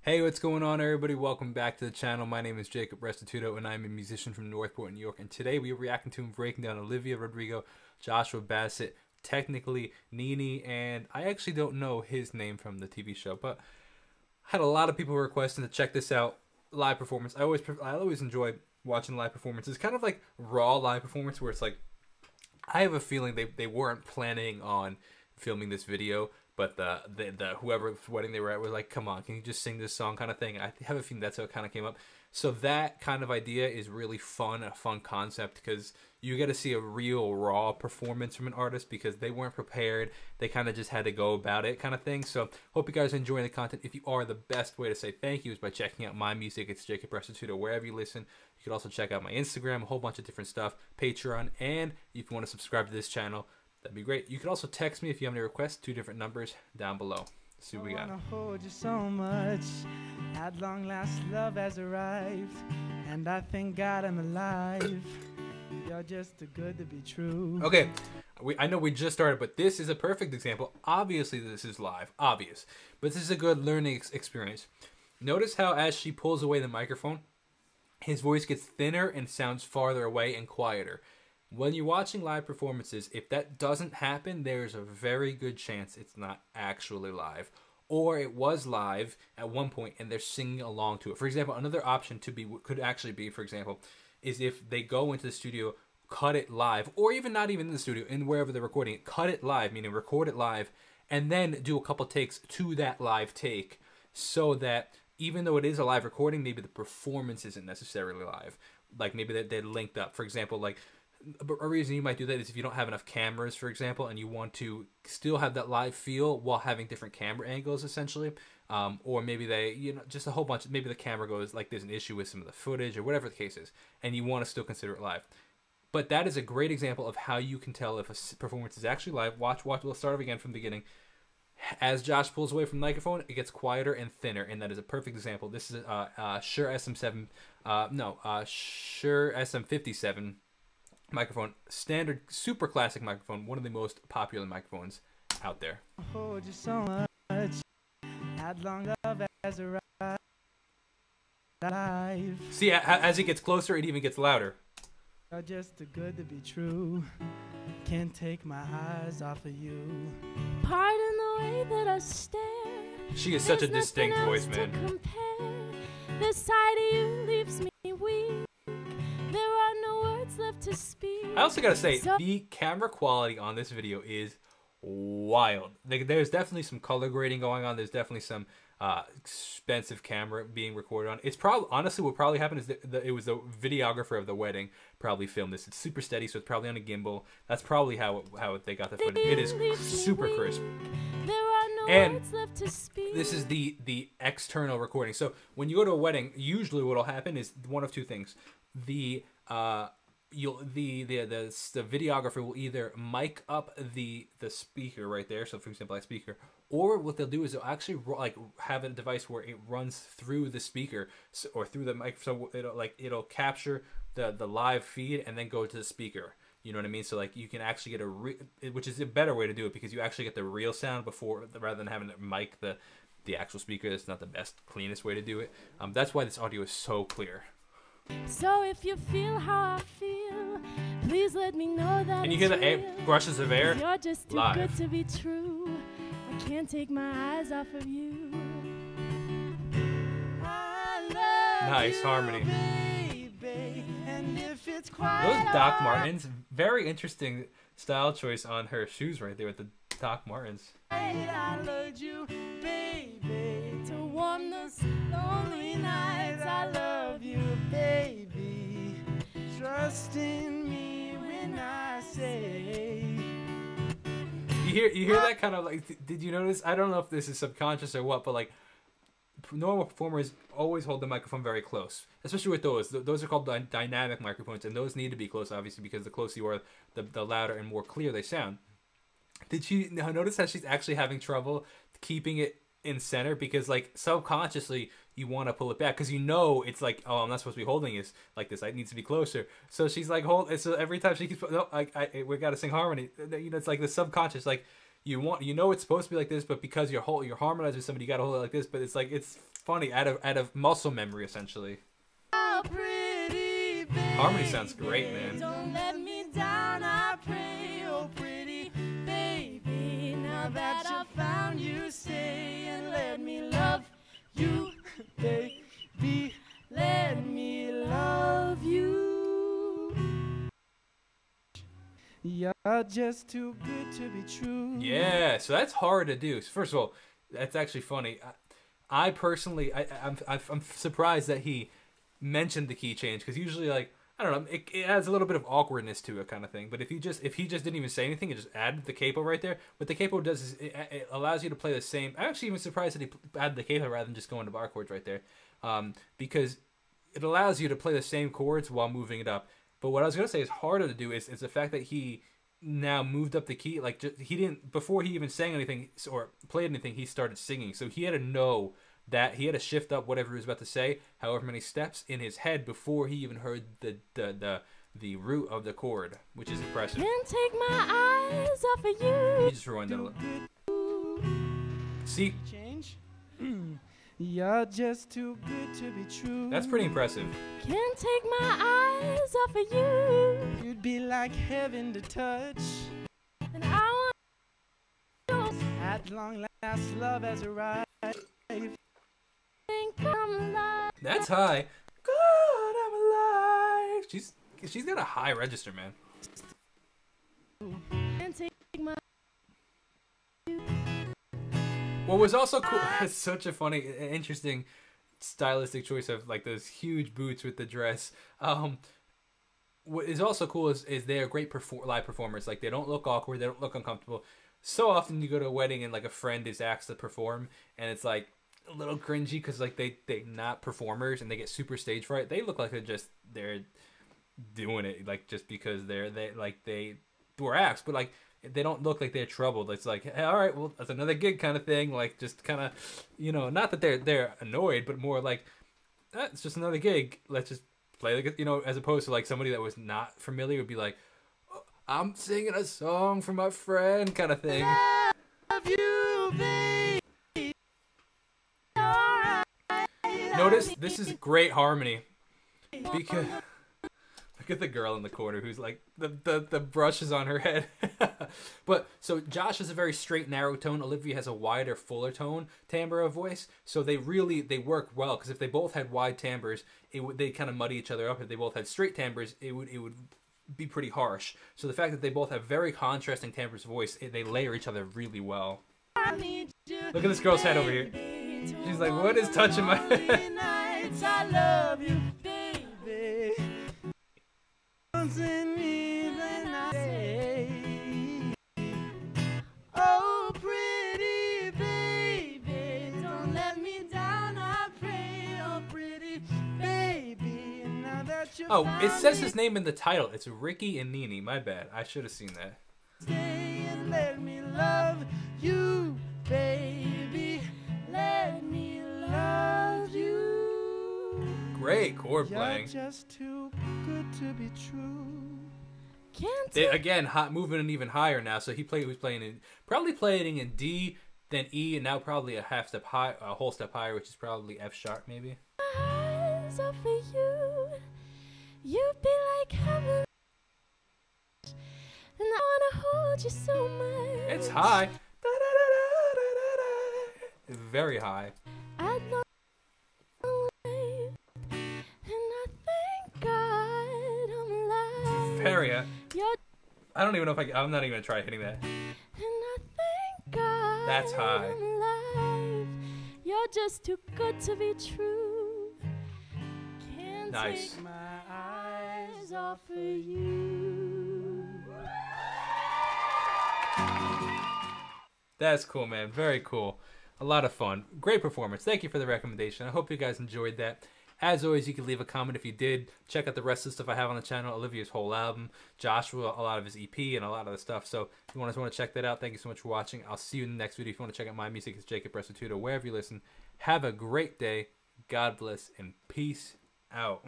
Hey, what's going on, everybody? Welcome back to the channel. My name is Jacob Restituto, and I'm a musician from Northport, New York. And today we are reacting to and breaking down Olivia Rodrigo, Joshua Bassett, technically Nene, and I actually don't know his name from the TV show, but I had a lot of people requesting to check this out. Live performance. I always enjoy watching live performances. Kind of like raw live performance where it's like, I have a feeling they weren't planning on filming this video, but the whoever's wedding they were at was like, come on, can you just sing this song kind of thing? I have a feeling that's how it kind of came up. So that kind of idea is really fun, a fun concept, because you get to see a real raw performance from an artist because they weren't prepared. They kind of just had to go about it kind of thing. So hope you guys are enjoying the content. If you are, the best way to say thank you is by checking out my music. It's Jacob Restituto wherever you listen. You can also check out my Instagram, a whole bunch of different stuff, Patreon, and if you want to subscribe to this channel, that'd be great. You can also text me if you have any requests, 2 different numbers down below. Let's see what we got. I wanna hold you so much. At long last, love has arrived, and I thank God I'm alive. You're just too good to be true. Okay, I know we just started, but this is a perfect example. Obviously, this is live, obvious, but this is a good learning experience. Notice how as she pulls away the microphone, his voice gets thinner and sounds farther away and quieter. When you're watching live performances, if that doesn't happen, there's a very good chance it's not actually live. Or it was live at one point and they're singing along to it. For example, another option could actually be, for example, is if they go into the studio, cut it live, or even not even in the studio, in wherever they're recording it, cut it live, meaning record it live, and then do a couple takes to that live take, so that even though it is a live recording, maybe the performance isn't necessarily live. Like maybe they're linked up. For example, like, a reason you might do that is if you don't have enough cameras, for example, and you want to still have that live feel while having different camera angles, essentially. Or maybe just a whole bunch, maybe the camera goes like there's an issue with some of the footage or whatever the case is, and you want to still consider it live. But that is a great example of how you can tell if a performance is actually live. Watch, we'll start again from the beginning. As Josh pulls away from the microphone, it gets quieter and thinner, and that is a perfect example. This is Shure Shure SM57 microphone, standard super classic microphone, one of the most popular microphones out there. Hold you so much. At long love has arrived. See, as it gets closer, it even gets louder. You're just too good to be true. Can't take my eyes off of you. Pardon the way that I stare. She is such a distinct voice, man. This side of you leaves me weak. There are no words left to speak. I also gotta say, the camera quality on this video is wild. There's definitely some color grading going on. There's definitely some expensive camera being recorded on. It's probably, honestly, what probably happened is it was the videographer of the wedding probably filmed this. It's super steady, so it's probably on a gimbal. That's probably how they got the footage. It is super crisp. And this is the external recording. So when you go to a wedding, usually what'll happen is one of two things. The videographer will either mic up the speaker right there, so for example that speaker, or what they'll do is they'll actually like have a device where it runs through the speaker or through the mic, so it'll capture the live feed and then go to the speaker. You know what I mean? So like you can actually get which is a better way to do it, because you actually get the real sound rather than having to mic the actual speaker. It's not the best, cleanest way to do it. That's why this audio is so clear. So if you feel how I feel, please let me know that. And you hear the brushes of air? You're just too live. good to be true. I can't take my eyes off of you. Nice harmony. Baby, and if it's those Doc Martens, very interesting style choice on her shoes right there with the Doc Martens. I love you, baby, to warm those lonely nights. I love you, baby. Trust in me when I say. You hear that kind of like? Did you notice? I don't know if this is subconscious or what, but like normal performers always hold the microphone very close, especially with those. Those are called dynamic microphones, and those need to be close, obviously, because the closer you are, the louder and more clear they sound. Did you notice how she's actually having trouble keeping it in center, because like subconsciously you want to pull it back because you know it's like, oh, I'm not supposed to be holding it like this. I need to be closer. So she's like, so every time she keeps, no, we got to sing harmony. You know, it's like the subconscious, like you know it's supposed to be like this, but because you're harmonized with somebody, you got to hold it like this. But it's like funny out of muscle memory, essentially. Oh, pretty baby, Harmony sounds great, man. don't let me down, I pray. Oh, pretty baby, now that I found you, stay and let me love you, baby. Let me love you. You're just too good to be true. Yeah, so that's hard to do. First of all, that's actually funny. I personally, I'm surprised that he mentioned the key change, because usually, like, I don't know, it adds a little bit of awkwardness to it, kind of thing. But if he just didn't even say anything and just added the capo right there, what the capo does is it allows you to play the same. I'm actually even surprised that he added the capo rather than just going to bar chords right there, because it allows you to play the same chords while moving it up. But what I was gonna say is harder to do is the fact that he now moved up the key. Like, he didn't, before he even sang anything or played anything, he started singing. So he had to know that he had to shift up whatever he was about to say, however many steps in his head, before he even heard the root of the chord, which is impressive. Can't take my eyes off of you. You just rewind that a little. See, Change? You're just too good to be true. that's pretty impressive. Can't take my eyes off of you. You'd be like heaven to touch. And I want At long last, love has arrived. to think I'm alive. That's high. God, I'm alive. She's got a high register, man. Can't take my What was also cool, it's such a funny, interesting stylistic choice of, like, those huge boots with the dress. What is also cool is they're great live performers. Like, they don't look awkward, they don't look uncomfortable. So often you go to a wedding and, like, a friend is asked to perform, and it's, like, a little cringy because, like, they're not performers and they get super stage fright. They look like they're doing it, like, just because they were asked, but, like, they don't look like they're troubled. It's like, hey, all right, well, that's another gig kind of thing. Like, just kind of, not that they're annoyed, but more like, it's just another gig. Let's just play, like, as opposed to, like, somebody that was not familiar would be like, oh, I'm singing a song for my friend kind of thing. Love you, baby. Notice this is great harmony, because look at the girl in the corner who's like the brush is on her head. But so Josh has a very straight, narrow tone. Olivia has a wider, fuller tone timbre of voice. So they work well, because if they both had wide timbres, they kind of muddy each other up. If they both had straight timbres, it would be pretty harsh. So the fact that they both have very contrasting timbres of voice, they layer each other really well. Look at this girl's head over here. She's like, what is touching my head? Nights I love you, baby. In me then I say, oh, pretty baby, don't let me down, I pray. Oh, pretty baby, now that you Oh, it found says me, his name in the title. It's Ricky and Nene. My bad. I should have seen that. stay and let me love you, baby. Let me love you. Great chord You're playing. just too good to be true. Can't They, take again, moving it even higher now. So he was probably playing in D, then E, and now probably a whole step higher, which is probably F sharp maybe. my eyes off of you. You'd be like heaven. And I wanna hold you so much. It's high. Very high. I'd long life. And I thank God I'm alive. Very. You're I don't even know if I'm not even gonna try hitting that. And I thank God That's high. I'm alive. You're just too good to be true. Can't Nice. take my eyes off of you. That's cool, man. Very cool. A lot of fun. Great performance. Thank you for the recommendation. I hope you guys enjoyed that. As always, you can leave a comment if you did. Check out the rest of the stuff I have on the channel. Olivia's whole album. Joshua, a lot of his EP, and a lot of the stuff. So if you want to check that out, thank you so much for watching. I'll see you in the next video. If you want to check out my music, it's Jacob Restituto. Wherever you listen, have a great day. God bless and peace out.